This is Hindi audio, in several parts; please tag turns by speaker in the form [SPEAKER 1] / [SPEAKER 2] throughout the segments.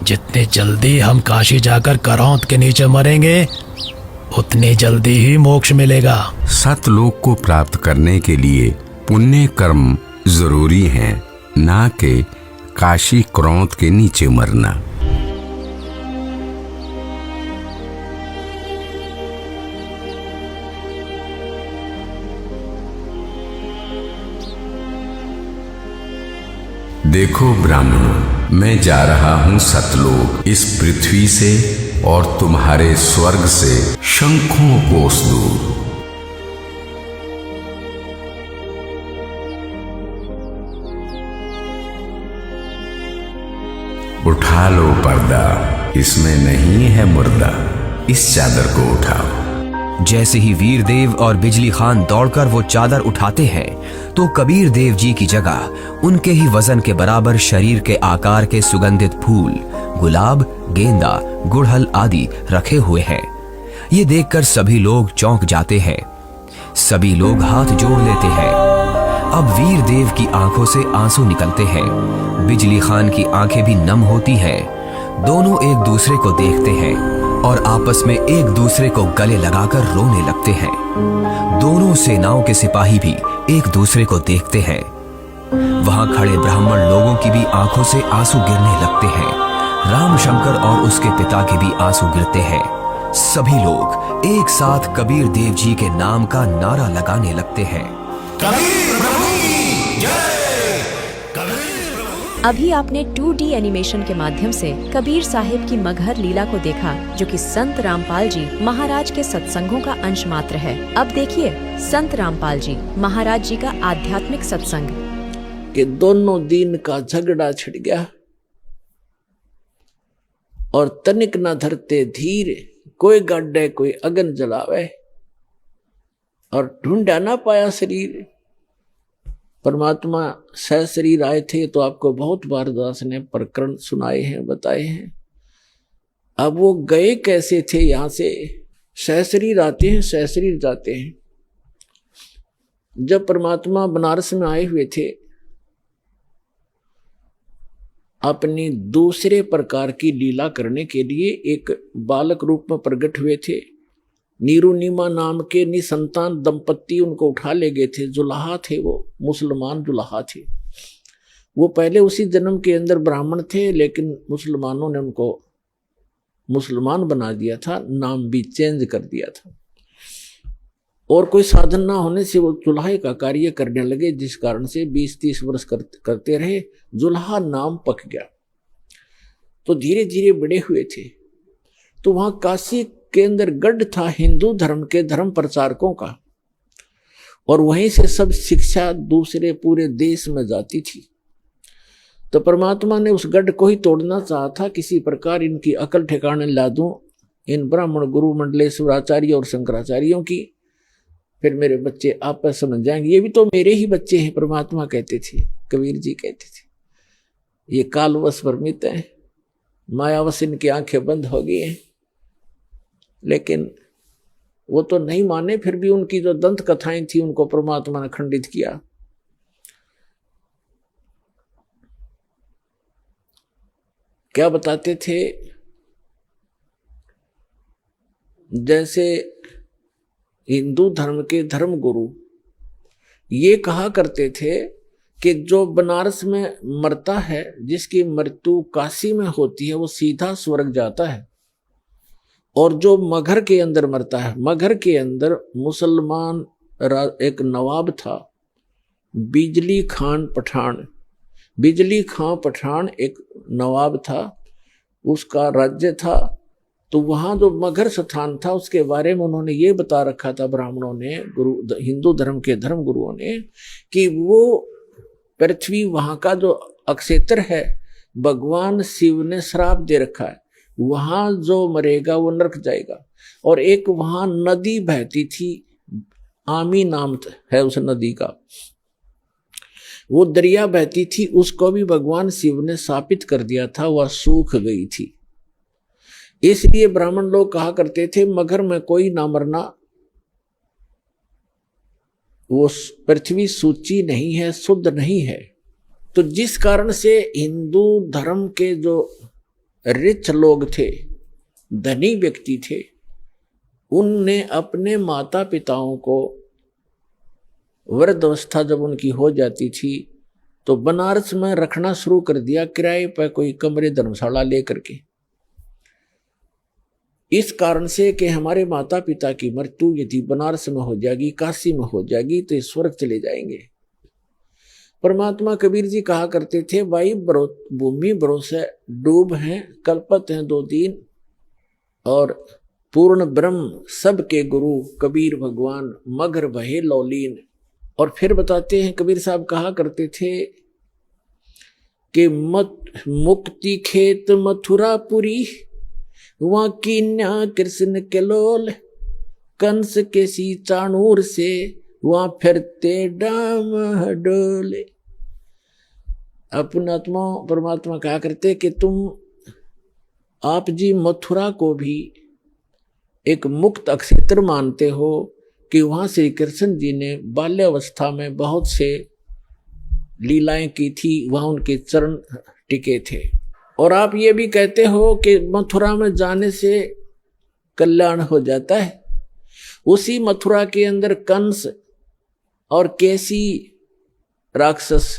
[SPEAKER 1] जितनी जल्दी हम काशी जाकर करौंत के नीचे मरेंगे उतनी जल्दी ही मोक्ष मिलेगा।
[SPEAKER 2] सतलोक को प्राप्त करने के लिए पुण्य कर्म जरूरी हैं, ना कि काशी करौंत के नीचे मरना। देखो ब्राह्मणों, मैं जा रहा हूं सतलोक, इस पृथ्वी से और तुम्हारे स्वर्ग से शंखों कोस दूर। उठा लो पर्दा, इसमें नहीं है मुर्दा, इस चादर को उठाओ।
[SPEAKER 3] जैसे ही वीरदेव और बिजली खान दौड़कर वो चादर उठाते हैं तो कबीर देव जी की जगह उनके ही वजन के बराबर शरीर के आकार के सुगंधित फूल, गुलाब, गेंदा, गुड़हल आदि रखे हुए हैं। ये देखकर सभी लोग चौंक जाते हैं। सभी लोग हाथ जोड़ लेते हैं। अब वीरदेव की आंखों से आंसू निकलते हैं। बिजली खान की आंखें भी नम होती हैं। दोनों एक दूसरे को देखते हैं और आपस में एक दूसरे को गले लगाकर रोने लगते हैं। दोनों सेनाओं के सिपाही भी एक दूसरे को देखते हैं। वहां खड़े ब्राह्मण लोगों की भी आंखों से आंसू गिरने लगते हैं। रामशंकर और उसके पिता के भी आंसू गिरते हैं। सभी लोग एक साथ कबीर देव जी के नाम का नारा लगाने लगते हैं।
[SPEAKER 1] कबीर प्रभु की जय, कबीर प्रभु।
[SPEAKER 4] अभी आपने 2D एनिमेशन के माध्यम से कबीर साहिब की मगहर लीला को देखा, जो कि संत रामपाल जी महाराज के सत्संगों का अंश मात्र है। अब देखिए संत रामपाल जी महाराज जी का आध्यात्मिक सत्संग।
[SPEAKER 5] कि दोनों दिन का झगड़ा छिड़ गया और तनिक न धरते धीर, कोई गाड्डे कोई अगन जलावे, और ढूंढा ना पाया शरीर। परमात्मा सह शरीर आए थे तो आपको बहुत बार दास ने प्रकरण सुनाए हैं, बताए हैं। अब वो गए कैसे थे यहां से? सह शरीर आते हैं, सह शरीर जाते हैं। जब परमात्मा बनारस में आए हुए थे, अपनी दूसरे प्रकार की लीला करने के लिए एक बालक रूप में प्रकट हुए थे। नीरू नीमा नाम के निसंतान दंपत्ति उनको उठा ले गए थे। जुलाहा थे, वो मुसलमान जुलाहा थे। वो पहले उसी जन्म के अंदर ब्राह्मण थे, लेकिन मुसलमानों ने उनको मुसलमान बना दिया था, नाम भी चेंज कर दिया था। और कोई साधन ना होने से वो जुलाहे का कार्य करने लगे, जिस कारण से 20-30 वर्ष करते रहे। जुलाहा नाम पक गया तो धीरे धीरे बड़े हुए थे। तो वहां काशी के अंदर गढ़ था हिंदू धर्म के धर्म प्रचारकों का, और वहीं से सब शिक्षा दूसरे पूरे देश में जाती थी। तो परमात्मा ने उस गढ़ को ही तोड़ना चाहा था। किसी प्रकार इनकी अकल ठिकाने ला दूं, इन ब्राह्मण गुरु मंडलेश्वराचार्य और शंकराचार्यों की, फिर मेरे बच्चे आपस समझ जाएंगे। ये भी तो मेरे ही बच्चे हैं, परमात्मा कहते थे, कबीर जी कहते थे। ये कालवश भ्रमित हैं, मायावश इनकी आंखें बंद हो गई हैं। लेकिन वो तो नहीं माने। फिर भी उनकी जो दंत कथाएं थी उनको परमात्मा ने खंडित किया। क्या बताते थे? जैसे हिंदू धर्म के धर्म गुरु ये कहा करते थे कि जो बनारस में मरता है, जिसकी मृत्यु काशी में होती है, वो सीधा स्वर्ग जाता है। और जो मगहर के अंदर मरता है, मगहर के अंदर मुसलमान एक नवाब था, बिजली खान पठान। बिजली खां पठान एक नवाब था, उसका राज्य था। तो वहाँ जो मगहर स्थान था उसके बारे में उन्होंने ये बता रखा था ब्राह्मणों ने, हिंदू धर्म के धर्म गुरुओं ने, कि वो पृथ्वी वहाँ का जो अक्षेत्र है, भगवान शिव ने श्राप दे रखा है। वहां जो मरेगा वो नरक जाएगा। और एक वहां नदी बहती थी, आमी नाम है उस नदी का, वो दरिया बहती थी, उसको भी भगवान शिव ने शापित कर दिया था, वह सूख गई थी। इसलिए ब्राह्मण लोग कहा करते थे मगहर में कोई ना मरना, वो पृथ्वी सूची नहीं है, शुद्ध नहीं है। तो जिस कारण से हिंदू धर्म के जो रिच लोग थे, धनी व्यक्ति थे, उनने अपने माता पिताओं को वृद्धावस्था जब उनकी हो जाती थी तो बनारस में रखना शुरू कर दिया, किराए पर कोई कमरे धर्मशाला लेकर के। इस कारण से कि हमारे माता पिता की मृत्यु यदि बनारस में हो जाएगी, काशी में हो जाएगी, तो स्वर्ग चले जाएंगे। परमात्मा कबीर जी कहा करते थे, भाई भूमि भरोसे डूब हैं, कल्पत हैं 2 दिन, और पूर्ण ब्रह्म सबके गुरु कबीर भगवान मगर भये लौलीन। और फिर बताते हैं, कबीर साहब कहा करते थे कि मुक्ति खेत मथुरापुरी, वहां कीन्या कृष्ण के लोल, कंस के सी चाणूर से वहां फिरते डाम डोले। अपनात्मा परमात्मा कहा करते कि आप जी मथुरा को भी एक मुक्त अक्षेत्र मानते हो कि वहां श्री कृष्ण जी ने बाल्यावस्था में बहुत से लीलाएं की थी, वहां उनके चरण टिके थे। और आप ये भी कहते हो कि मथुरा में जाने से कल्याण हो जाता है। उसी मथुरा के अंदर कंस और केसी राक्षस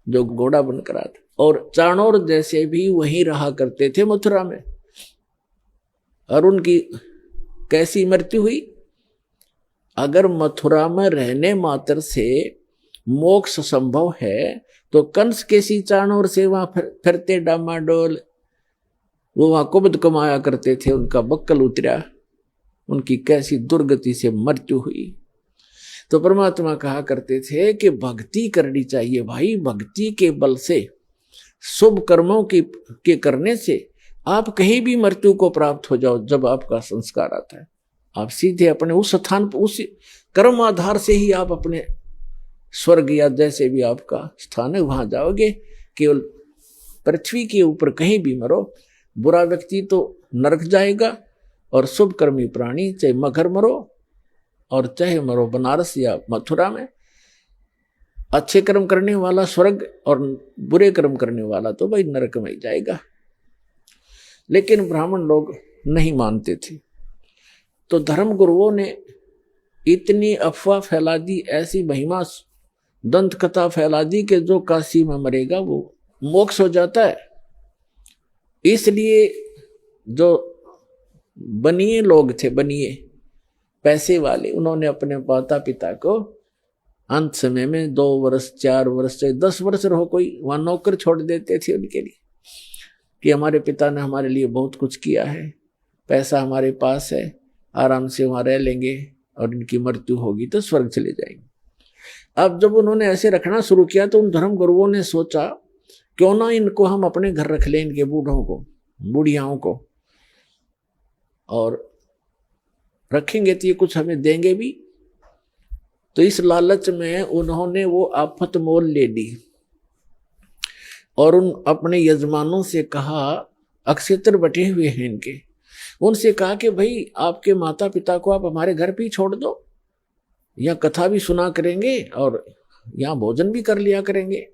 [SPEAKER 5] जो घोड़ा बनकर आता, और चाणोर जैसे भी वहीं रहा करते थे मथुरा में, और उनकी कैसी मृत्यु हुई। अगर मथुरा में रहने मात्र से मोक्ष संभव है तो कंस केसी चाणोर से वहां फिरते डामाडोल, वो वहां कुबद कमाया करते थे, उनका बक्कल उतरा, उनकी कैसी दुर्गति से मृत्यु हुई। तो परमात्मा कहा करते थे कि भक्ति करनी चाहिए भाई, भक्ति के बल से, शुभ कर्मों के करने से आप कहीं भी मृत्यु को प्राप्त हो जाओ। जब आपका संस्कार आता है, आप सीधे अपने उस स्थान पर, उस कर्म आधार से ही आप अपने स्वर्ग या जैसे भी आपका स्थान है वहां जाओगे। केवल पृथ्वी के ऊपर कहीं भी मरो, बुरा व्यक्ति तो नरक जाएगा, और शुभ कर्मी प्राणी चाहे मगर मरो और चाहे मरो बनारस या मथुरा में, अच्छे कर्म करने वाला स्वर्ग और बुरे कर्म करने वाला तो भाई नरक में ही जाएगा। लेकिन ब्राह्मण लोग नहीं मानते थे, तो धर्म गुरुओं ने इतनी अफवाह फैला दी, ऐसी महिमा दंत कथा फैला दी कि जो काशी में मरेगा वो मोक्ष हो जाता है। इसलिए जो बनिए लोग थे, बनिए पैसे वाले, उन्होंने अपने माता पिता को अंत समय में 2 वर्ष 4 वर्ष से 10 वर्ष रहो, कोई वहां नौकर छोड़ देते थे उनके लिए कि हमारे पिता ने हमारे लिए बहुत कुछ किया है, पैसा हमारे पास है, आराम से वहां रह लेंगे, और इनकी मृत्यु होगी तो स्वर्ग चले जाएंगे। अब जब उन्होंने ऐसे रखना शुरू किया तो उन धर्म गुरुओं ने सोचा क्यों ना इनको हम अपने घर रख लें, इनके बूढ़ों को, बूढ़ियाओं को, और रखेंगे तो ये कुछ हमें देंगे भी। तो इस लालच में उन्होंने वो आफत मोल ले ली और उन अपने यजमानों से कहा, अक्षेत्र बटे हुए हैं इनके, उनसे कहा कि भाई आपके माता पिता को आप हमारे घर पे ही छोड़ दो, या कथा भी सुना करेंगे और यहाँ भोजन भी कर लिया करेंगे।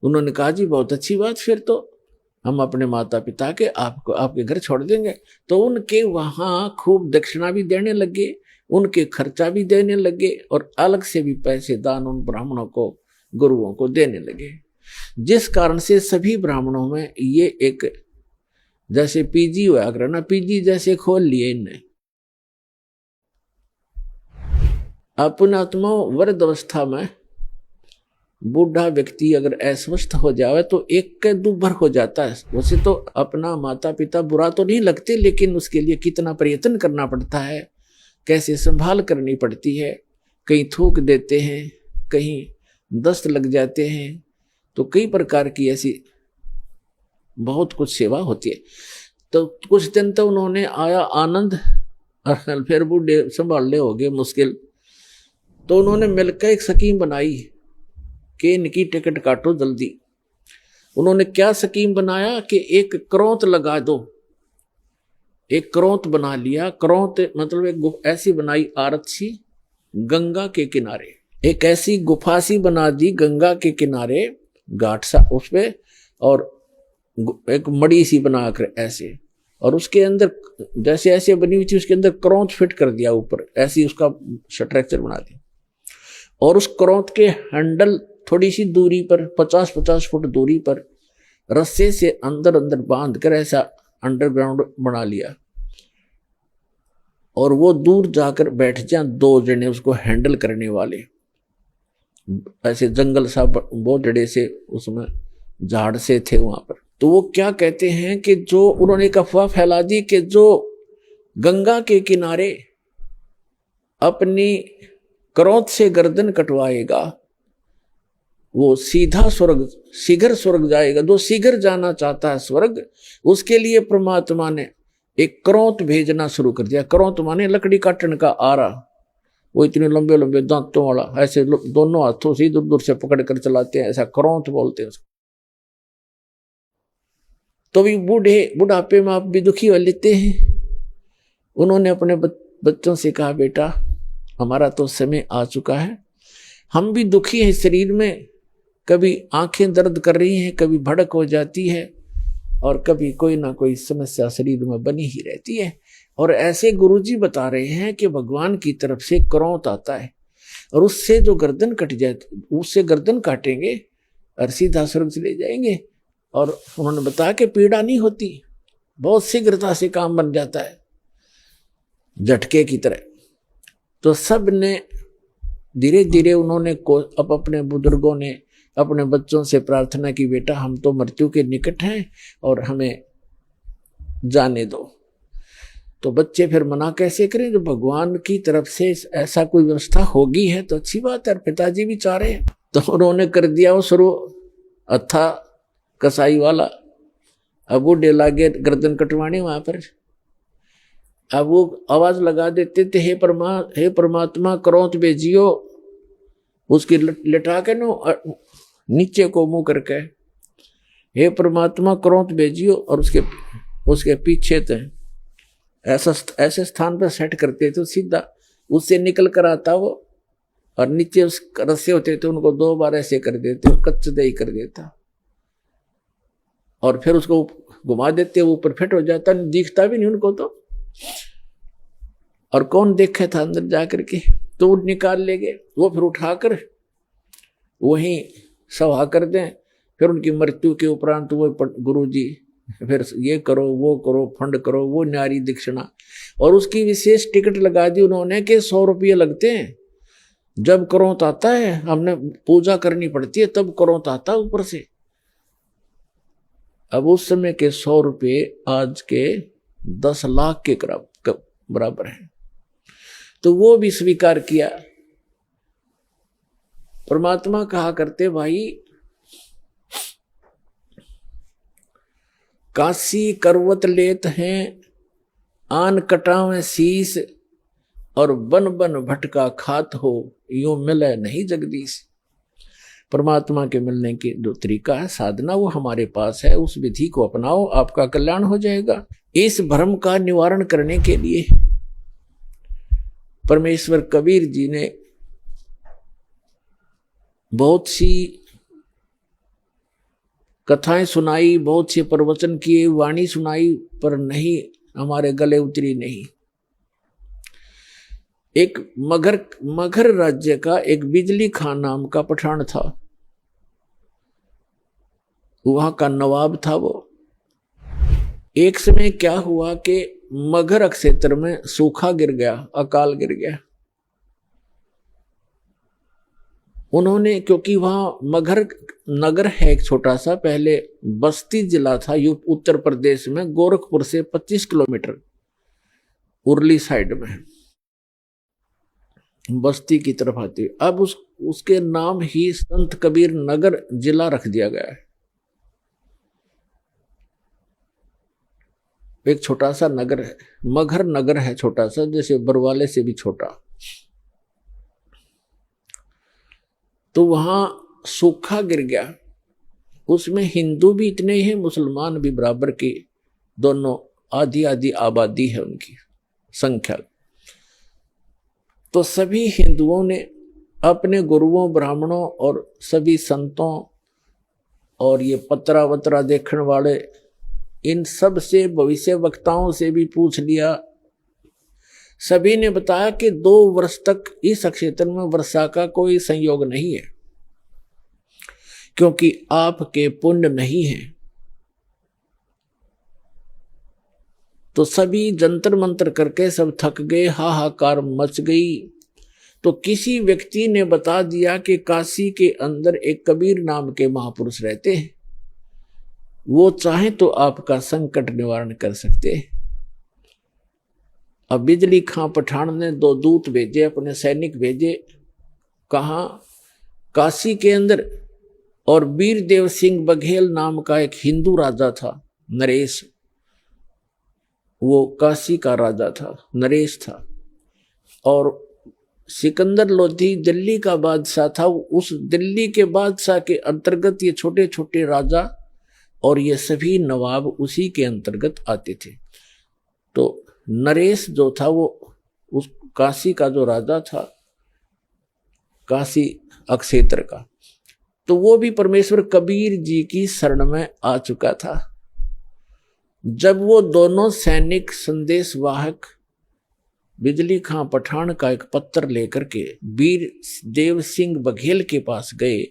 [SPEAKER 5] उन्होंने कहा जी बहुत अच्छी बात, फिर तो हम अपने माता पिता के आपको आपके घर छोड़ देंगे। तो उनके वहाँ खूब दक्षिणा भी देने लगे, उनके खर्चा भी देने लगे, और अलग से भी पैसे दान उन ब्राह्मणों को, गुरुओं को देने लगे। जिस कारण से सभी ब्राह्मणों में ये एक जैसे पीजी हुआ करना, पीजी जैसे खोल लिए इनने। अपनात्मा वृद्ध अवस्था में बूढ़ा व्यक्ति अगर अस्वस्थ हो जाए तो एक के दुर्भर हो जाता है। वैसे तो अपना माता पिता बुरा तो नहीं लगते, लेकिन उसके लिए कितना प्रयत्न करना पड़ता है, कैसे संभाल करनी पड़ती है। कहीं थूक देते हैं, कहीं दस्त लग जाते हैं, तो कई प्रकार की ऐसी बहुत कुछ सेवा होती है। तो कुछ दिन तो उन्होंने आया आनंद, और फिर बूढ़े संभालने हो गए मुश्किल। तो उन्होंने मिलकर एक स्कीम बनाई कि इनकी टिकट काटो जल्दी। उन्होंने क्या स्कीम बनाया कि एक करौंत लगा दो, एक करौंत बना लिया। करौंत मतलब एक ऐसी बनाई आरत सी गंगा के किनारे, एक ऐसी गुफा सी बना दी गंगा के किनारे, घाट सा उस पे, और एक मड़ी सी बनाकर ऐसे, और उसके अंदर जैसे ऐसे बनी हुई थी उसके अंदर करौंत फिट कर दिया ऊपर, ऐसी उसका स्ट्रक्चर बना दिया। और उस करौंत के हैंडल थोड़ी सी दूरी पर 50-50 फुट दूरी पर रस्से से अंदर अंदर बांध कर ऐसा अंडरग्राउंड बना लिया। और वो दूर जाकर बैठ जाए 2 जने उसको हैंडल करने वाले, ऐसे जंगल सा बहुत जड़े से उसमें झाड़ से थे वहां पर। तो वो क्या कहते हैं कि जो उन्होंने एक अफवाह फैला दी कि जो गंगा के किनारे अपनी करौंत से गर्दन कटवाएगा वो सीधा स्वर्ग, शीघ्र स्वर्ग जाएगा। जो शीघ्र जाना चाहता है स्वर्ग, उसके लिए परमात्मा ने एक करौंत भेजना शुरू कर दिया। करौंत माने लकड़ी काटने का आरा, वो इतने लंबे लंबे दांतों वाला, ऐसे दोनों हाथों से दूर दूर से पकड़ कर चलाते हैं, ऐसा करौंत बोलते हैं उसको। तो भी बुढ़ापे में आप भी दुखी हो लेते हैं। उन्होंने अपने बच्चों से कहा, बेटा हमारा तो समय आ चुका है, हम भी दुखी हैं शरीर में, कभी आंखें दर्द कर रही हैं, कभी भड़क हो जाती है, और कभी कोई ना कोई समस्या शरीर में बनी ही रहती है। और ऐसे गुरुजी बता रहे हैं कि भगवान की तरफ से करौंत आता है और उससे जो गर्दन कट जाए, उससे गर्दन काटेंगे और सीधा स्वर्ग चले जाएंगे। और उन्होंने बताया कि पीड़ा नहीं होती, बहुत शीघ्रता से काम बन जाता है झटके की तरह। तो सब ने धीरे धीरे उन्होंने अब अपने बुजुर्गों ने अपने बच्चों से प्रार्थना की, बेटा हम तो मृत्यु के निकट हैं और हमें जाने दो। तो बच्चे फिर मना कैसे करें, जो भगवान की तरफ से ऐसा कोई व्यवस्था होगी है तो अच्छी बात है। पिताजी भी चाह रहे हैं, तो उन्होंने कर दिया वो शुरू अथा कसाई वाला। अब वो डेला गए गर्दन कटवाने वहां पर। अब वो आवाज लगा देते थे, हे परमात्मा करौंत भेजियो, उसकी लिटा के नो नीचे को मुंह करके, हे परमात्मा करौंत भेजियो, और उसके पीछे थे ऐसे स्थान पर सेट करते थे, सीधा उससे निकल कर आता वो, और नीचे उस रस्से होते थे उनको 2 बार ऐसे कर देते, कच्च दही कर देता, और फिर उसको घुमा देते, वो ऊपर फिट हो जाता, दिखता भी नहीं उनको तो। और कौन देखे था अंदर जाकर के, तो वो निकाल ले गए, वो फिर उठाकर वहीं सभा कर दें। फिर उनकी मृत्यु के उपरांत वो गुरुजी फिर ये करो वो करो, फंड करो, वो न्यारी दीक्षिणा, और उसकी विशेष टिकट लगा दी उन्होंने कि 100 रुपये लगते हैं। जब करौंत आता है, हमने पूजा करनी पड़ती है, तब करौंत आता है ऊपर से। अब उस समय के 100 रुपये आज के 10 लाख के बराबर है। तो वो भी स्वीकार किया। परमात्मा कहा करते, भाई काशी करवत लेत हैं, आन कटावें शीस, और बन बन भटका खात हो, यूं मिले नहीं जगदीश। परमात्मा के मिलने की जो तरीका है, साधना, वो हमारे पास है, उस विधि को अपनाओ, आपका कल्याण हो जाएगा। इस भ्रम का निवारण करने के लिए परमेश्वर कबीर जी ने बहुत सी कथाएं सुनाई, बहुत से प्रवचन किए, वाणी सुनाई, पर नहीं, हमारे गले उतरी नहीं। एक मगध राज्य का एक बिजली खान नाम का पठान था, वहां का नवाब था वो। एक समय क्या हुआ कि मगध क्षेत्र में सूखा गिर गया, अकाल गिर गया। उन्होंने, क्योंकि वहां मगध नगर है एक छोटा सा, पहले बस्ती जिला था उत्तर प्रदेश में, गोरखपुर से 25 किलोमीटर उरली साइड में, बस्ती की तरफ आती है। अब उसके नाम ही संत कबीर नगर जिला रख दिया गया है। एक छोटा सा नगर है, मगहर नगर है छोटा सा, जैसे बरवाले से भी छोटा। तो वहां सूखा गिर गया, उसमें हिंदू भी इतने ही हैं, मुसलमान भी बराबर की, दोनों आधी आधी आबादी है उनकी संख्या। तो सभी हिंदुओं ने अपने गुरुओं, ब्राह्मणों और सभी संतों और ये पत्रा वत्रा देखने वाले, इन सब से, भविष्य वक्ताओं से भी पूछ लिया। सभी ने बताया कि 2 वर्ष तक इस क्षेत्र में वर्षा का कोई संयोग नहीं है, क्योंकि आपके पुण्य नहीं है। तो सभी जंतर मंत्र करके सब थक गए, हाहाकार मच गई। तो किसी व्यक्ति ने बता दिया कि काशी के अंदर एक कबीर नाम के महापुरुष रहते हैं, वो चाहे तो आपका संकट निवारण कर सकते हैं। अब बिजली खां पठान ने 2 दूत भेजे, अपने सैनिक भेजे, कहा काशी के अंदर। और वीरदेव सिंह बघेल नाम का एक हिंदू राजा था, नरेश, वो काशी का राजा था, नरेश था। और सिकंदर लोधी दिल्ली का बादशाह था। उस दिल्ली के बादशाह के अंतर्गत ये छोटे छोटे राजा और ये सभी नवाब उसी के अंतर्गत आते थे। तो नरेश जो था वो उस काशी का जो राजा था, काशी अक्षेत्र का, तो वो भी परमेश्वर कबीर जी की शरण में आ चुका था। जब वो दोनों सैनिक संदेश वाहक बिजली खां पठान का एक पत्र लेकर के वीर देव सिंह बघेल के पास गए,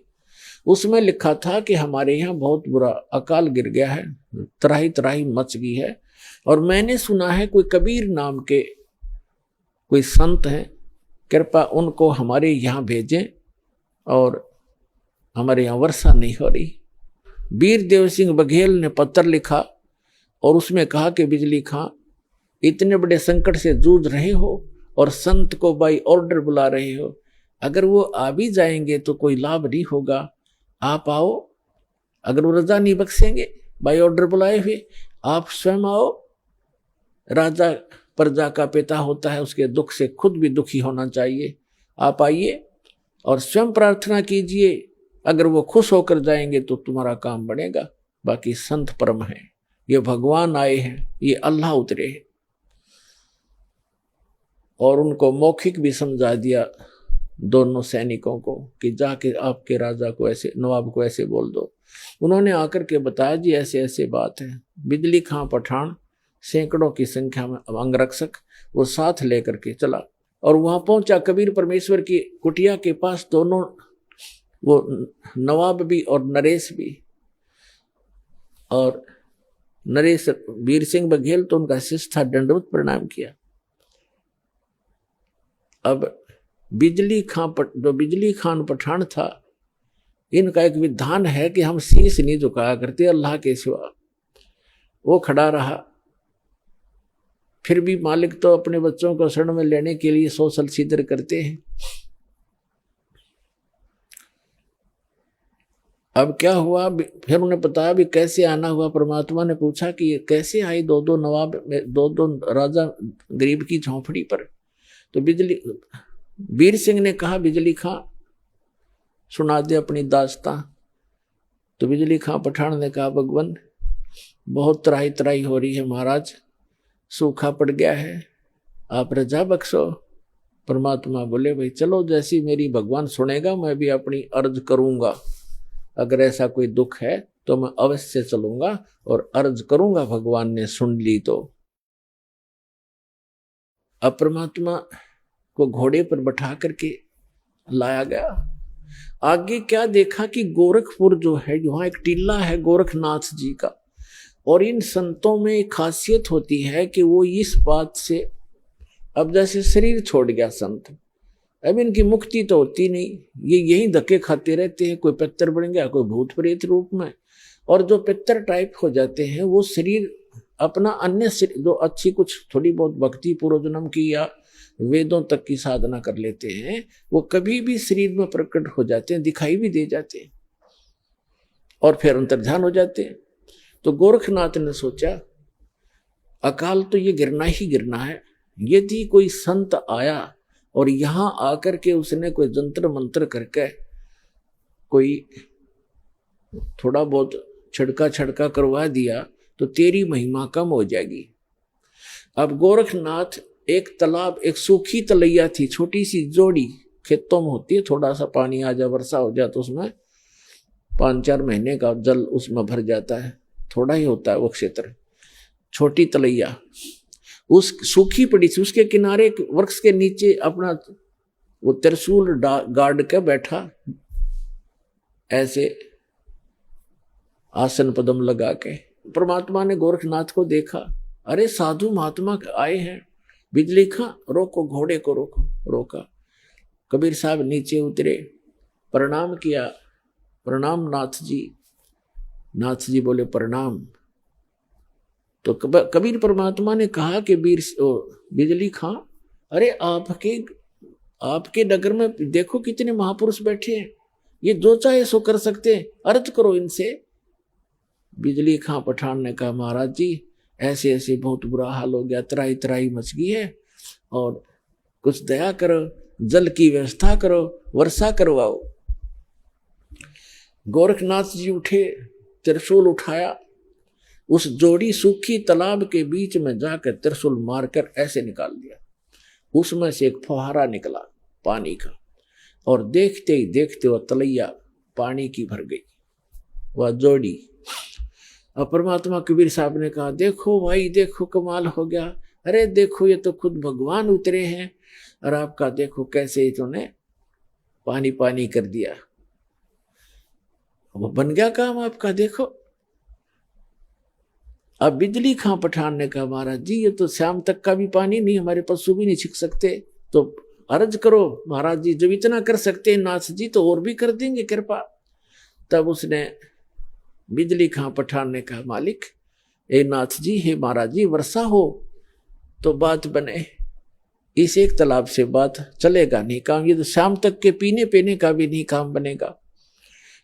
[SPEAKER 5] उसमें लिखा था कि हमारे यहाँ बहुत बुरा अकाल गिर गया है, त्राही त्राही मच गई है, और मैंने सुना है कोई कबीर नाम के कोई संत हैं, कृपा उनको हमारे यहाँ भेजें, और हमारे यहाँ वर्षा नहीं हो रही। वीर देव सिंह बघेल ने पत्र लिखा और उसमें कहा कि बिजली खां, इतने बड़े संकट से जूझ रहे हो और संत को बाई ऑर्डर बुला रहे हो, अगर वो आ भी जाएंगे तो कोई लाभ नहीं होगा, आप आओ। अगर वो रजा नहीं बख्शेंगे बाई ऑर्डर बुलाए हुए, आप स्वयं आओ। राजा प्रजा का पिता होता है, उसके दुख से खुद भी दुखी होना चाहिए। आप आइए और स्वयं प्रार्थना कीजिए, अगर वो खुश होकर जाएंगे तो तुम्हारा काम बनेगा। बाकी संत परम है, ये भगवान आए हैं, ये अल्लाह उतरे हैं। और उनको मौखिक भी समझा दिया दोनों सैनिकों को कि जाके आपके राजा को ऐसे, नवाब को ऐसे बोल दो। उन्होंने आकर के बताया जी ऐसे ऐसे बात है। बिजली खां पठान सैकड़ों की संख्या में अंगरक्षक वो साथ लेकर के चला और वहां पहुंचा। कबीर परमेश्वर की कुटिया के पास दोनों, वो नवाब भी और नरेश भी, और नरेश वीर सिंह बघेल तो उनका शिष्य था, दंडवत प्रणाम किया। अब जो बिजली खान पठान था, इनका एक विधान है कि हम शीश नहीं झुकाया करते अल्लाह के सिवा। वो खड़ा रहा, फिर भी मालिक तो अपने बच्चों को शरण में लेने के लिए सोशल सीदर करते हैं। अब क्या हुआ, फिर उन्हें बताया भी कैसे आना हुआ। परमात्मा ने पूछा कि ये कैसे आई दो नवाब, दो राजा गरीब की झोंपड़ी पर। तो वीर सिंह ने कहा बिजली खां सुना दे अपनी दास्तां। तो बिजली खां पठान ने कहा भगवान बहुत त्राही त्राही हो रही है महाराज, सूखा पड़ गया है, आप रजा बख्शो। परमात्मा बोले भाई चलो, जैसी मेरी भगवान सुनेगा मैं भी अपनी अर्ज करूंगा। अगर ऐसा कोई दुख है तो मैं अवश्य चलूंगा और अर्ज करूंगा, भगवान ने सुन ली तो। अब परमात्मा को घोड़े पर बैठा करके लाया गया। आगे क्या देखा कि गोरखपुर जो है, वहां एक टीला है गोरखनाथ जी का, और इन संतों में एक खासियत होती है कि वो इस बात से, अब जैसे शरीर छोड़ गया संत, अब इनकी मुक्ति तो होती नहीं, ये यही धक्के खाते रहते हैं। कोई पितर बन गया, कोई भूत प्रेत रूप में, और जो पितर टाइप हो जाते हैं वो शरीर अपना अन्य जो अच्छी कुछ थोड़ी बहुत भक्ति पूर्व जन्म की या वेदों तक की साधना कर लेते हैं, वो कभी भी शरीर में प्रकट हो जाते हैं, दिखाई भी दे जाते हैं और फिर अंतर्ध्यान हो जाते हैं। तो गोरखनाथ ने सोचा अकाल तो ये गिरना ही गिरना है। यदि कोई संत आया और यहां आकर के उसने कोई जंतर मंत्र करके कोई थोड़ा बहुत छिड़का छड़का करवा दिया तो तेरी महिमा कम हो जाएगी। अब गोरखनाथ, एक तालाब, एक सूखी तलैया थी, छोटी सी जोड़ी खेतों में होती है, थोड़ा सा पानी आ जाए, वर्षा हो जाए तो उसमें 5-4 महीने का जल उसमें भर जाता है, थोड़ा ही होता है वो क्षेत्र। छोटी तलैया उस सूखी पड़ी थी, उसके किनारे एक वृक्ष के नीचे अपना वो त्रिशूल गाड़ के बैठा, ऐसे आसन पदम लगा के। परमात्मा ने गोरखनाथ को देखा, अरे साधु महात्मा आए हैं, बिजली खां रोको, घोड़े को रोको। रोका। कबीर साहब नीचे उतरे, प्रणाम किया, प्रणाम नाथ जी। नाथ जी बोले प्रणाम। तो कबीर परमात्मा ने कहा कि बिजली खां, अरे आपके नगर में देखो कितने महापुरुष बैठे हैं, ये जो चाहे सो कर सकते हैं, अर्ज करो इनसे। बिजली खां पठान ने कहा, महाराज जी ऐसे ऐसे बहुत बुरा हाल हो गया, त्राही त्राही मच गई है, और कुछ दया करो, जल की व्यवस्था करो, वर्षा करवाओ। गोरखनाथ जी उठे, त्रिशूल उठाया, उस जोड़ी सूखी तालाब के बीच में जाकर त्रिशूल मारकर ऐसे निकाल दिया। उसमें से एक फुहारा निकला पानी का, और देखते ही देखते वह तलैया पानी की भर गई, वह जोड़ी। और परमात्मा कबीर साहब ने कहा, देखो भाई देखो कमाल हो गया, अरे देखो ये तो खुद भगवान उतरे हैं, और आपका देखो कैसे इन्होंने पानी पानी कर दिया, वो बन गया काम आपका। देखो अब बिजली खां पठान ने कहा, महाराज जी ये तो शाम तक का भी पानी नहीं, हमारे पशु भी नहीं छिक सकते, तो अर्ज करो महाराज जी, जब इतना कर सकते हैं नाथ जी तो और भी कर देंगे कृपा। तब उसने बिजली खां पठान ने कहा, मालिक ए नाथ जी, हे महाराज जी, वर्षा हो तो बात बने, इस एक तालाब से बात चलेगा नहीं काम, ये तो शाम तक के पीने पीने का भी नहीं काम बनेगा।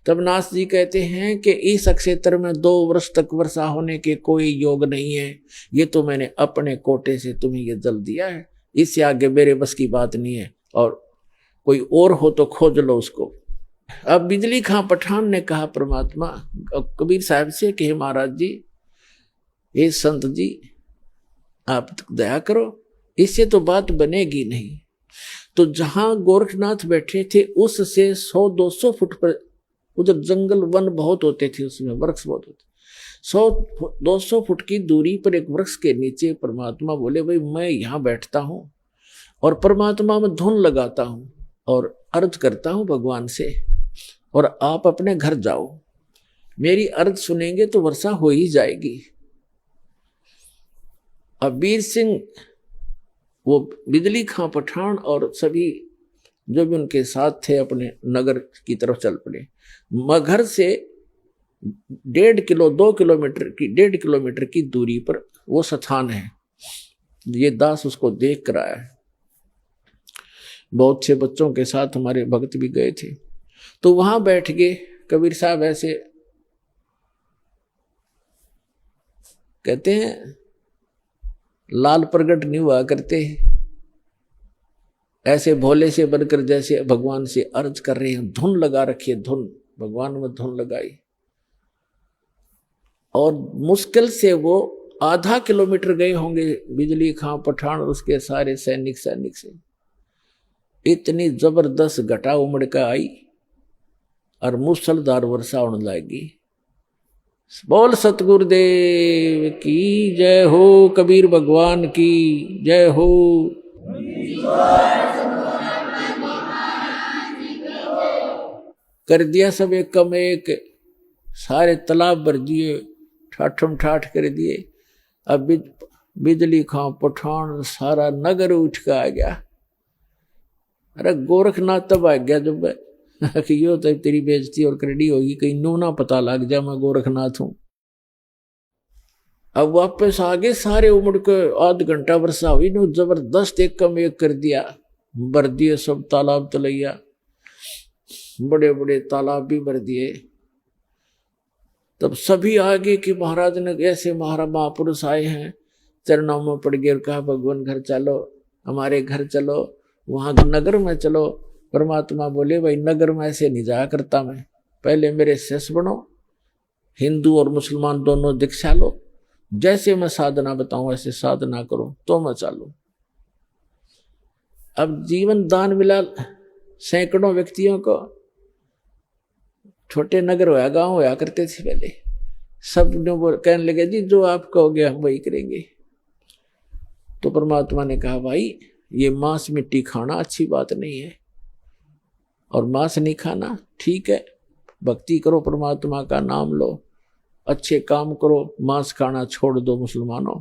[SPEAKER 5] तब नाथ जी कहते हैं कि इस क्षेत्र में 2 वर्ष तक वर्षा होने के कोई योग नहीं है, ये तो मैंने अपने कोटे से तुम्हें ये जल दिया है, इससे आगे मेरे बस की बात नहीं है, और कोई और हो तो खोज लो उसको। अब बिजली खां पठान ने कहा परमात्मा कबीर साहब से कि महाराज जी, हे संत जी, आप दया करो, इससे तो बात बनेगी नहीं। तो जहां गोरखनाथ बैठे थे उससे 100-200 फुट पर, उधर जंगल वन बहुत होते थे, उसमें वृक्ष बहुत होते, 100-200 फुट की दूरी पर एक वृक्ष के नीचे परमात्मा बोले, भाई मैं यहाँ बैठता हूँ और परमात्मा में धुन लगाता हूँ और अर्ज करता हूँ भगवान से, और आप अपने घर जाओ, मेरी अर्ज सुनेंगे तो वर्षा हो ही जाएगी। अब वीर सिंह, वो बिजली खां पठान और सभी जो भी उनके साथ थे अपने नगर की तरफ चल पड़े। मगहर से 1.5 किलो 2 किलोमीटर की 1.5 किलोमीटर की दूरी पर वो स्थान है। ये दास उसको देख कर आया है। बहुत से बच्चों के साथ हमारे भक्त भी गए थे, तो वहां बैठ गए। कबीर साहब ऐसे कहते हैं, लाल प्रगट नहीं हुआ करते, ऐसे भोले से बनकर जैसे भगवान से अर्ज कर रहे हैं। धुन लगा रखी है, धुन, भगवान में धुन लगाई, और मुश्किल से वो आधा किलोमीटर गए होंगे बिजली खां पठान और उसके सारे सैनिक से। इतनी जबरदस्त घटा उमड़ कर आई और मूसलधार वर्षा होने लगी। बोल सतगुरुदेव की जय हो, कबीर भगवान की जय हो। कर दिया सब एक कम एक, सारे तालाब भर दिए, ठाठम ठाठ कर दिए। अब बिजली खां पठान सारा नगर उठ के आ गया। अरे गोरखनाथ तब आ गया जब कि यो तो तेरी बेइज्जती और करड़ी होगी, कहीं नू ना पता लग जा मैं गोरखनाथ हूं। अब वापस आगे सारे उमड़ के आध घंटा वर्षा हुई, नो जबरदस्त एक कम एक कर दिया, भर दिए सब तालाब तलैया, बड़े बड़े तालाब भी भर दिए। तब सभी आगे कि महाराज ने ऐसे महापुरुष आए हैं, चरणों में पड़ गए और कहा भगवान घर चलो, हमारे घर चलो, वहां नगर में चलो। परमात्मा बोले भाई नगर में ऐसे नहीं जाया करता मैं, पहले मेरे शिष्य बनो, हिंदू और मुसलमान दोनों दीक्षा लो, जैसे मैं साधना बताऊं ऐसे साधना करो तो मैं चालू। अब जीवन दान मिला सैकड़ों व्यक्तियों को, छोटे नगर होया, गांव होया करते थे पहले। सब कहने लगे जी जो आप कहोगे हम वही करेंगे। तो परमात्मा ने कहा भाई ये मांस मिट्टी खाना अच्छी बात नहीं है, और मांस नहीं खाना ठीक है, भक्ति करो, परमात्मा का नाम लो, अच्छे काम करो, मांस खाना छोड़ दो मुसलमानों।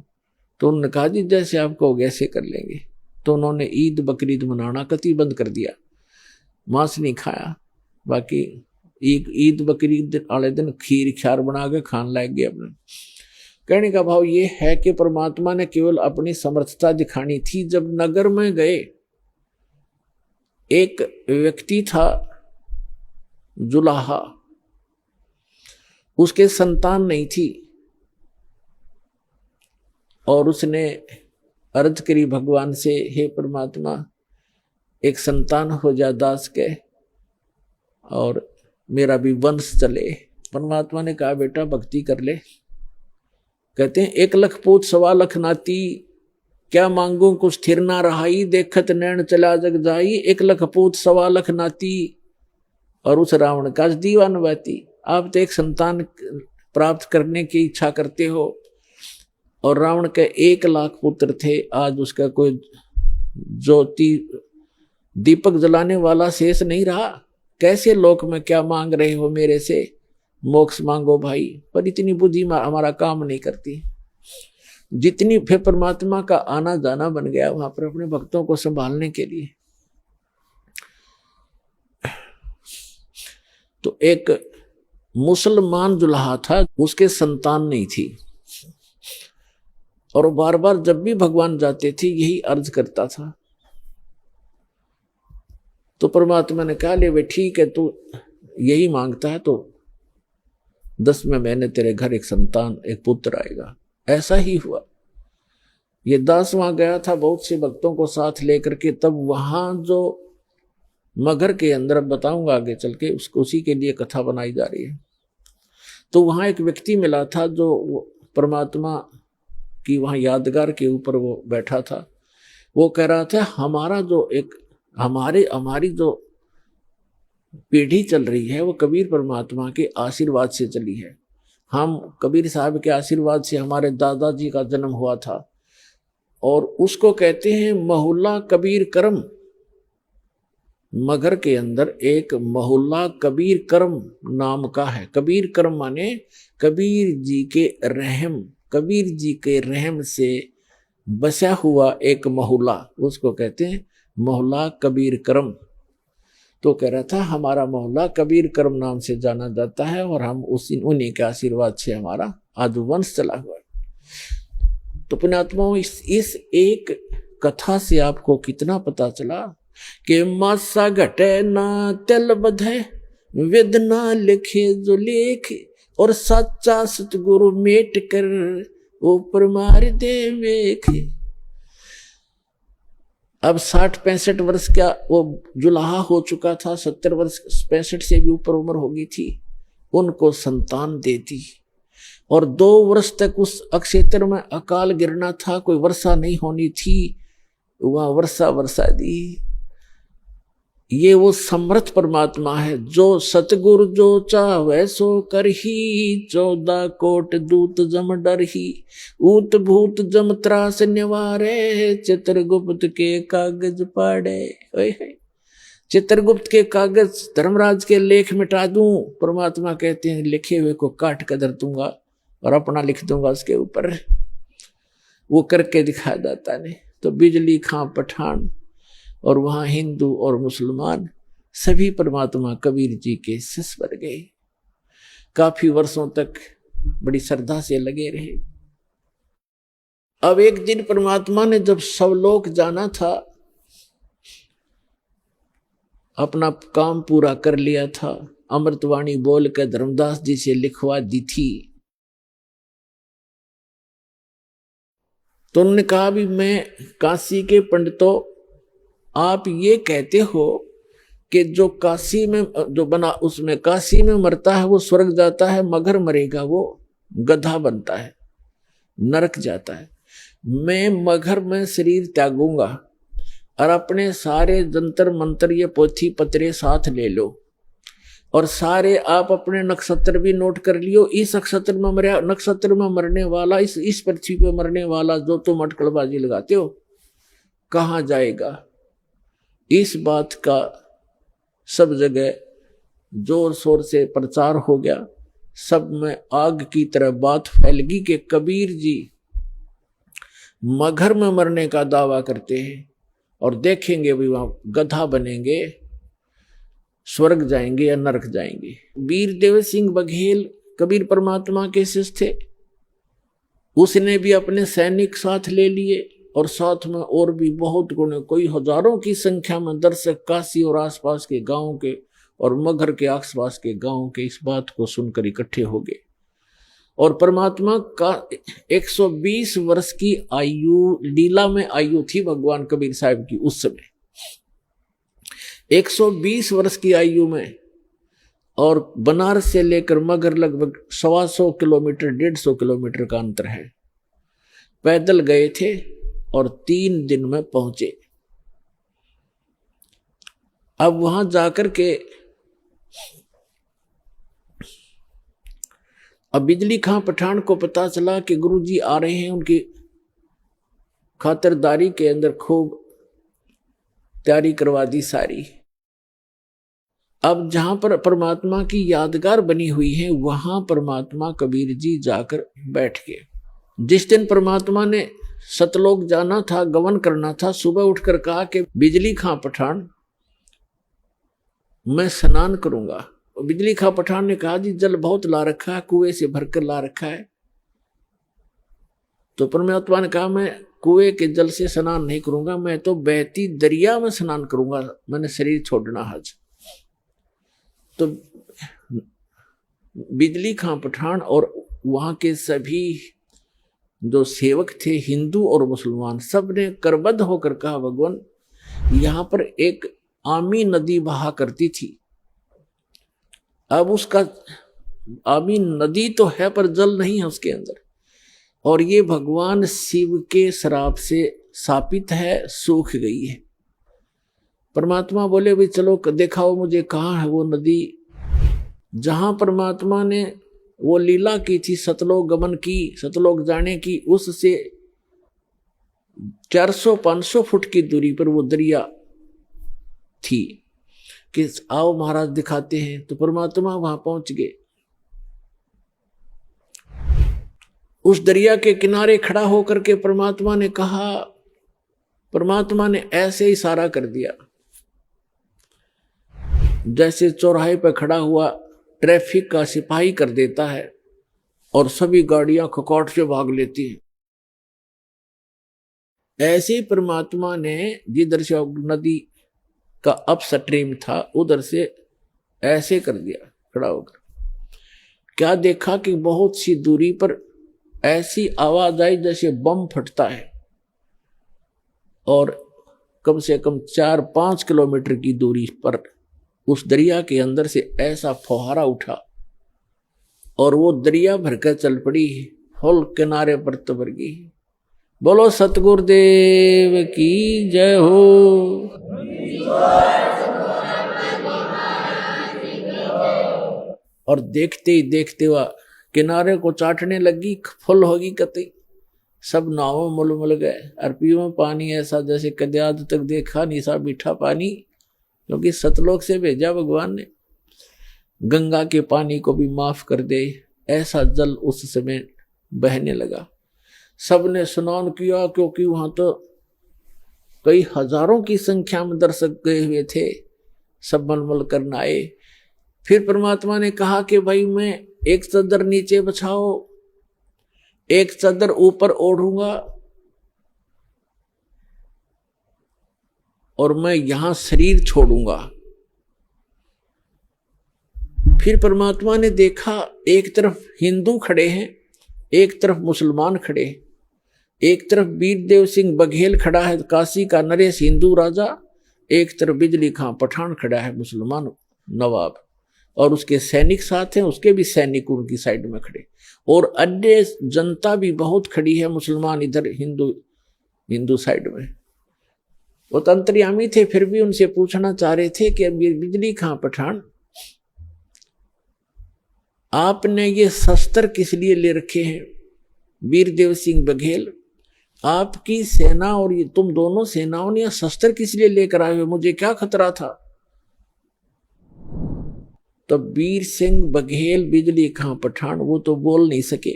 [SPEAKER 5] तो उन्होंने कहा जी जैसे आप कहोगे ऐसे कर लेंगे। तो उन्होंने ईद बकरीद मनाना कतई बंद कर दिया, मांस नहीं खाया। बाकी ईद बकरीद वाले दिन खीर ख्यार बना के खान लग गए अपने। कहने का भाव ये है कि परमात्मा ने केवल अपनी समर्थता दिखानी थी। जब नगर में गए, एक व्यक्ति था जुलाहा, उसके संतान नहीं थी, और उसने अर्ज करी भगवान से, हे परमात्मा एक संतान हो जा दास के और मेरा भी वंश चले। परमात्मा ने कहा बेटा भक्ति कर ले। कहते हैं 1 लाख पूत 1.25 लाख नाती, क्या मांगू कुछ स्थिर ना रहाई, देखत नैन चला जग जाई। 1 लाख पूत 1.25 लाख नाती, और उस रावण का दीवान बाती। आप तो एक संतान प्राप्त करने की इच्छा करते हो, और रावण के 1 लाख पुत्र थे, आज उसका कोई ज्योति दीपक जलाने वाला शेष नहीं रहा। कैसे लोक में क्या मांग रहे हो मेरे से, मोक्ष मांगो भाई। पर इतनी बुद्धि हमारा काम नहीं करती। जितनी फिर परमात्मा का आना जाना बन गया वहां पर अपने भक्तों को संभालने के लिए। तो एक मुसलमान जुलाहा था, उसके संतान नहीं थी, और बार बार जब भी भगवान जाते थे यही अर्ज करता था। तो परमात्मा ने कहा ले वे ठीक है, तू यही मांगता है तो 10वें महीने तेरे घर एक संतान, एक पुत्र आएगा। ऐसा ही हुआ। ये दास वहां गया था बहुत से भक्तों को साथ लेकर के। तब वहां जो मगर के अंदर, अब बताऊंगा आगे चल के, उसको उसी के लिए कथा बनाई जा रही है। तो वहां एक व्यक्ति मिला था जो परमात्मा की वहां यादगार के ऊपर वो बैठा था। वो कह रहा था हमारा जो एक हमारी जो पीढ़ी चल रही है वो कबीर परमात्मा के आशीर्वाद से चली है। हम कबीर साहब के आशीर्वाद से हमारे दादाजी का जन्म हुआ था, और उसको कहते हैं महुल्ला कबीर करम। मगर के अंदर एक महुल्ला कबीर करम नाम का है। कबीर करम माने कबीर जी के रहम, कबीर जी के रहम से बसा हुआ एक महुल्ला, उसको कहते हैं मोहल्ला कबीर करम। तो कह रहा था हमारा मोहल्ला कबीर करम नाम से जाना जाता है, और हम उन्हीं के आशीर्वाद से हमारा आजुवंश चला हुआ है। तो पुण्यात्माओं, इस एक कथा से आपको कितना पता चला कि मासा घटे ना तिल बधे, वेद ना लिखे जो लेख, और सच्चा सतगुरु मेट कर ऊपर मार दे मेख। अब 60-65 वर्ष का वो जुलाहा हो चुका था, 70 वर्ष 65 से भी ऊपर उम्र हो गई थी। उनको संतान दे दी, और 2 वर्ष तक उस अक्षेत्र में अकाल गिरना था, कोई वर्षा नहीं होनी थी। वहां वर्षा दी। ये वो समर्थ परमात्मा है जो सतगुरु जो चाहे सो करही, 14 कोट दूत जम डरही, ऊत भूत जम त्रास निवारे, चित्रगुप्त के कागज पाड़े। चित्रगुप्त के कागज धर्मराज के लेख मिटा दूं, परमात्मा कहते हैं लिखे हुए को काट कर धर दूंगा और अपना लिख दूंगा उसके ऊपर। वो करके दिखा जाता नहीं। तो बिजली खां पठान और वहां हिंदू और मुसलमान सभी परमात्मा कबीर जी के शिष्य बन गए। काफी वर्षों तक बड़ी श्रद्धा से लगे रहे। अब एक दिन परमात्मा ने जब सब लोग जाना था, अपना काम पूरा कर लिया था, अमृतवाणी बोल कर धर्मदास जी से लिखवा दी थी। तो उन्होंने कहा भी मैं काशी के पंडितों, आप ये कहते हो कि जो काशी में जो बना उसमें काशी में मरता है वो स्वर्ग जाता है, मगर मरेगा वो गधा बनता है, नरक जाता है। मैं मगर में शरीर त्यागूंगा और अपने सारे जंतर मंत्र ये पोथी पत्रे साथ ले लो और सारे आप अपने नक्षत्र भी नोट कर लियो। इस नक्षत्र में मरने वाला, इस पृथ्वी पे मरने वाला जो तुम अटकलबाजी लगाते हो, कहाँ जाएगा? इस बात का सब जगह जोर शोर से प्रचार हो गया। सब में आग की तरह बात फैल गई कि कबीर जी मगहर में मरने का दावा करते हैं और देखेंगे भी वहां गधा बनेंगे, स्वर्ग जाएंगे या नरक जाएंगे। वीरदेव सिंह बघेल कबीर परमात्मा के शिष्य थे। उसने भी अपने सैनिक साथ ले लिए और साथ में और भी बहुत गुणे, कोई हजारों की संख्या में दर्शक काशी और आसपास के गांवों के और मगहर के आसपास के गांवों के इस बात को सुनकर इकट्ठे हो गए। और परमात्मा का 120 वर्ष की आयु, लीला में आयु थी भगवान कबीर साहब की उस समय, 120 वर्ष की आयु में। और बनारस से लेकर मगहर लगभग 125 किलोमीटर, 150 किलोमीटर का अंतर है। पैदल गए थे और 3 दिन में पहुंचे। अब वहां जाकर के अब बिजली खां पठान को पता चला कि गुरुजी आ रहे हैं। उनकी खातिरदारी के अंदर खूब तैयारी करवा दी सारी। अब जहां पर परमात्मा की यादगार बनी हुई है वहां परमात्मा कबीर जी जाकर बैठ गए। जिस दिन परमात्मा ने सतलोक जाना था, गमन करना था, सुबह उठकर कहा कि बिजली खां पठान मैं स्नान करूंगा। बिजली खां पठान ने कहा जी जल बहुत ला रखा है, कुएं से भरकर ला रखा है। तो परमात्मा ने कहा मैं कुएं के जल से स्नान नहीं करूंगा, मैं तो बहती दरिया में स्नान करूंगा, मैंने शरीर छोड़ना आज। तो बिजली खां पठान और वहां के सभी जो सेवक थे, हिंदू और मुसलमान, सब ने करबद्ध होकर कहा भगवान यहां पर एक आमी नदी बहा करती थी। अब उसका आमी नदी तो है पर जल नहीं है उसके अंदर, और ये भगवान शिव के श्राप से शापित है, सूख गई है। परमात्मा बोले भाई चलो दिखाओ मुझे कहाँ है वो नदी जहां परमात्मा ने वो लीला की थी, सतलोक गमन की, सतलोक जाने की। उससे 400-500 फुट की दूरी पर वो दरिया थी कि आओ महाराज दिखाते हैं। तो परमात्मा वहां पहुंच गए। उस दरिया के किनारे खड़ा होकर के परमात्मा ने कहा, परमात्मा ने ऐसे इशारा कर दिया जैसे चौराहे पर खड़ा हुआ ट्रैफिक का सिपाही कर देता है और सभी गाड़ियां खकाट से भाग लेती हैं। ऐसे परमात्मा ने जिधर से नदी का अपस्ट्रीम था उधर से ऐसे कर दिया खड़ा होकर। क्या देखा कि बहुत सी दूरी पर ऐसी आवाज आई जैसे बम फटता है, और कम से कम 4-5 किलोमीटर की दूरी पर उस दरिया के अंदर से ऐसा फुहारा उठा और वो दरिया भरकर चल पड़ी, फुल किनारे पर तबर गई। बोलो सतगुरुदेव की जय हो। और देखते ही देखते हुआ किनारे को चाटने लगी, फुल होगी कतई। सब नावों मुलमुल गए और पीओ पानी ऐसा जैसे कदे आज तक देखा नहीं सा मीठा पानी, क्योंकि सतलोक से भेजा भगवान ने। गंगा के पानी को भी माफ कर दे ऐसा जल उस समय बहने लगा। सबने स्नान किया क्योंकि वहां तो कई हजारों की संख्या में दर्शक गए हुए थे, सब मलमल करना आए। फिर परमात्मा ने कहा कि भाई मैं एक चादर नीचे बिछाओ, एक चादर ऊपर ओढ़ूंगा और मैं यहां शरीर छोड़ूंगा। फिर परमात्मा ने देखा एक तरफ हिंदू खड़े हैं, एक तरफ मुसलमान खड़े हैं। एक तरफ वीरदेव सिंह बघेल खड़ा है, काशी का नरेश हिंदू राजा, एक तरफ बिजली खां पठान खड़ा है, मुसलमान नवाब, और उसके सैनिक साथ हैं, उसके भी सैनिक उनकी साइड में खड़े, और अन्य जनता भी बहुत खड़ी है, मुसलमान इधर, हिंदू साइड में। वो अंतर्यामी थे, फिर भी उनसे पूछना चाह रहे थे कि बिजली खां पठान आपने ये शस्त्र किस लिए ले रखे हैं वीरदेव सिंह बघेल? आपकी सेना और ये तुम दोनों सेनाओं ने शस्त्र किस लिए लेकर आए हो? मुझे क्या खतरा था? तो वीर सिंह बघेल बिजली खां पठान वो तो बोल नहीं सके।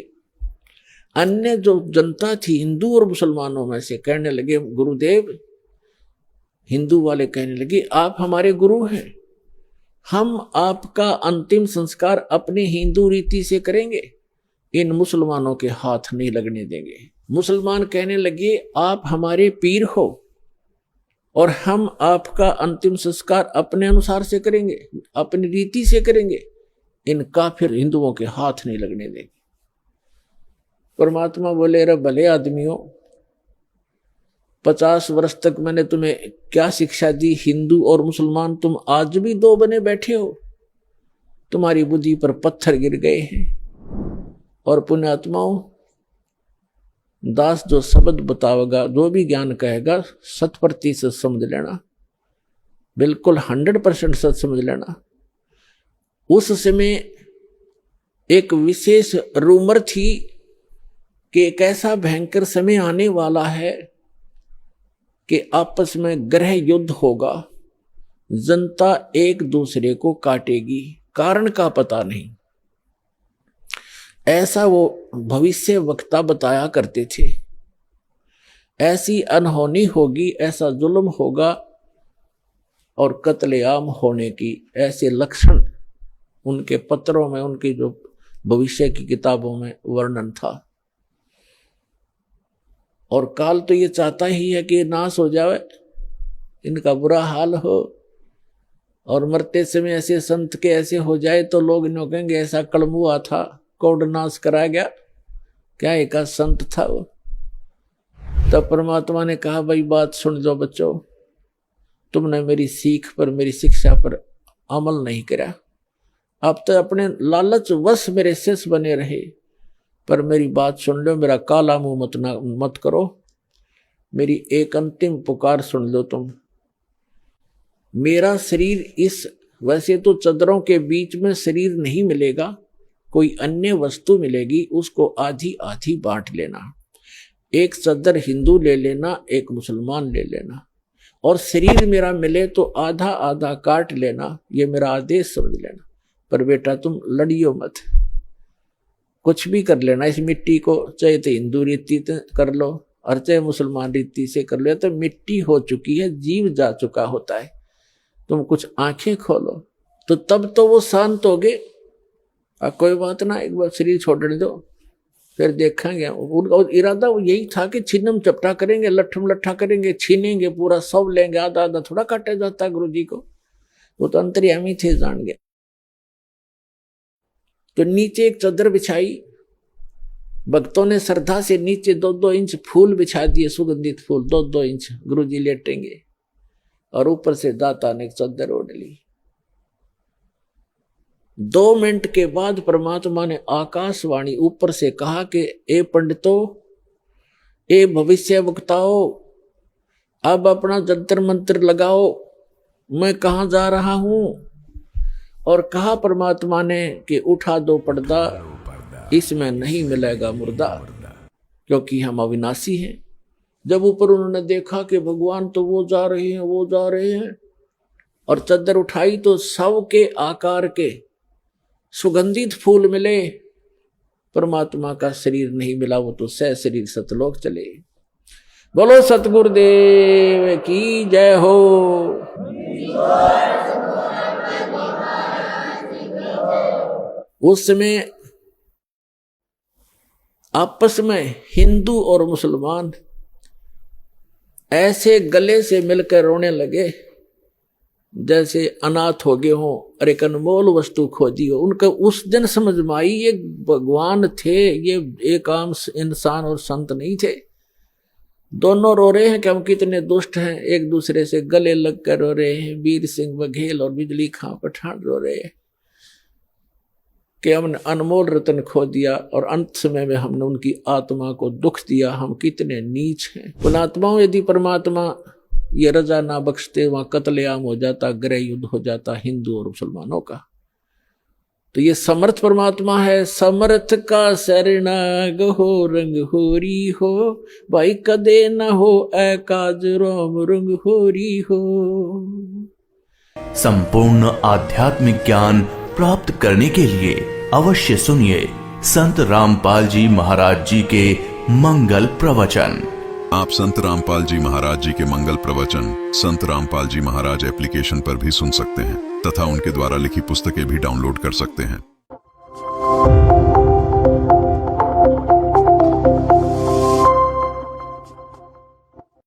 [SPEAKER 5] अन्य जो जनता थी हिंदू और मुसलमानों में से कहने लगे गुरुदेव, हिंदू वाले कहने लगे आप हमारे गुरु हैं, हम आपका अंतिम संस्कार अपने हिंदू रीति से करेंगे, इन मुसलमानों के हाथ नहीं लगने देंगे। मुसलमान कहने लगे आप हमारे पीर हो और हम आपका अंतिम संस्कार अपने अनुसार से करेंगे, अपनी रीति से करेंगे, इन काफिर हिंदुओं के हाथ नहीं लगने देंगे। परमात्मा बोले रे भले आदमियों, 50 वर्ष तक मैंने तुम्हें क्या शिक्षा दी? हिंदू और मुसलमान तुम आज भी दो बने बैठे हो, तुम्हारी बुद्धि पर पत्थर गिर गए हैं। और पुण्यात्माओं, दास जो शब्द बतावेगा, जो भी ज्ञान कहेगा 100% समझ लेना, बिल्कुल 100% सच समझ लेना। उस समय एक विशेष रूमर थी कि एक ऐसा भयंकर समय आने वाला है कि आपस में ग्रह युद्ध होगा, जनता एक दूसरे को काटेगी, कारण का पता नहीं। ऐसा वो भविष्य वक्ता बताया करते थे। ऐसी अनहोनी होगी, ऐसा जुल्म होगा और कत्लेआम होने की ऐसे लक्षण उनके पत्रों में, उनकी जो भविष्य की किताबों में वर्णन था। और काल तो ये चाहता ही है कि नाश हो जाए, इनका बुरा हाल हो, और मरते समय ऐसे संत के ऐसे हो जाए तो लोग इन्हों कहेंगे ऐसा कलम हुआ था, कोड नाश कराया गया, क्या एक संत था वो। तब परमात्मा ने कहा भाई बात सुन लो बच्चों, तुमने मेरी सीख पर, मेरी शिक्षा पर अमल नहीं करा, अब तो अपने लालच वश मेरे शिष्य बने रहे, पर मेरी बात सुन लो, मेरा काला मुंह मत करो, मेरी एक अंतिम पुकार सुन लो तुम। मेरा शरीर इस, वैसे तो चदरों के बीच में शरीर नहीं मिलेगा, कोई अन्य वस्तु मिलेगी, उसको आधी आधी बांट लेना, एक चदर हिंदू ले लेना, एक मुसलमान ले लेना, और शरीर मेरा मिले तो आधा आधा काट लेना, ये मेरा आदेश समझ लेना। पर बेटा तुम लड़ियो मत, कुछ भी कर लेना इस मिट्टी को, चाहे तो हिंदू रीति कर लो और चाहे मुसलमान रीति से कर लो, तो मिट्टी हो चुकी है, जीव जा चुका होता है। तुम कुछ आंखें खोलो तो तब तो वो शांत हो गए। कोई बात ना, एक बार शरीर छोड़ने दो, फिर देखेंगे। उनका इरादा वो यही था कि छिन्नम चपटा करेंगे, लट्ठम लट्ठा करेंगे, छीनेंगे, पूरा सब लेंगे, आधा आधा थोड़ा काटा जाता गुरु जी को, वो तो अंतर्यामी थे, जान गए। तो नीचे एक चादर बिछाई, भक्तों ने श्रद्धा से नीचे 2-2 इंच फूल बिछा दिए, सुगंधित फूल 2-2 इंच, गुरु जी लेटेंगे, और ऊपर से दाता ने एक चादर ओढ़ ली। 2 मिनट के बाद परमात्मा ने आकाशवाणी ऊपर से कहा कि ए पंडितों, ए भविष्य वक्ताओं, अब अपना जंतर मंत्र लगाओ, मैं कहाँ जा रहा हूं। और कहा परमात्मा ने कि उठा दो पर्दा, इसमें नहीं मिलेगा मुर्दा, क्योंकि हम अविनाशी हैं। जब ऊपर उन्होंने देखा कि भगवान तो वो जा रहे हैं, वो जा रहे हैं, और चादर उठाई तो सब के आकार के सुगंधित फूल मिले, परमात्मा का शरीर नहीं मिला, वो तो सह शरीर सतलोक चले। बोलो सतगुरुदेव की जय हो। उस समय आपस में हिंदू और मुसलमान ऐसे गले से मिलकर रोने लगे जैसे अनाथ हो गए हों और एक अनमोल वस्तु खोजी हो। उनका उस दिन समझ में आई ये भगवान थे, ये एक आम इंसान और संत नहीं थे। दोनों रो रहे हैं कि हम कितने दुष्ट हैं, एक दूसरे से गले लग कर रो रहे हैं। वीर सिंह बघेल और बिजली खां पठान रो रहे हैं कि हमने अनमोल रतन खो दिया और अंत समय में हमने उनकी आत्मा को दुख दिया, हम कितने नीच हैं। पुणात्माओं, यदि परमात्मा ये रजा ना बख्शते, वहां कत्लेआम हो जाता, गृह युद्ध हो जाता हिंदू और मुसलमानों का। तो ये समर्थ परमात्मा है। समर्थ का शरणाग हो रंग होरी हो, भाई कदे न हो एकाज रोम रंग होरी हो।
[SPEAKER 6] संपूर्ण आध्यात्मिक ज्ञान प्राप्त करने के लिए अवश्य सुनिए संत रामपाल जी महाराज जी के मंगल प्रवचन।
[SPEAKER 7] आप संत रामपाल जी महाराज जी के मंगल प्रवचन संत रामपाल जी महाराज एप्लीकेशन पर भी सुन सकते हैं तथा उनके द्वारा लिखी पुस्तकें भी डाउनलोड कर सकते हैं।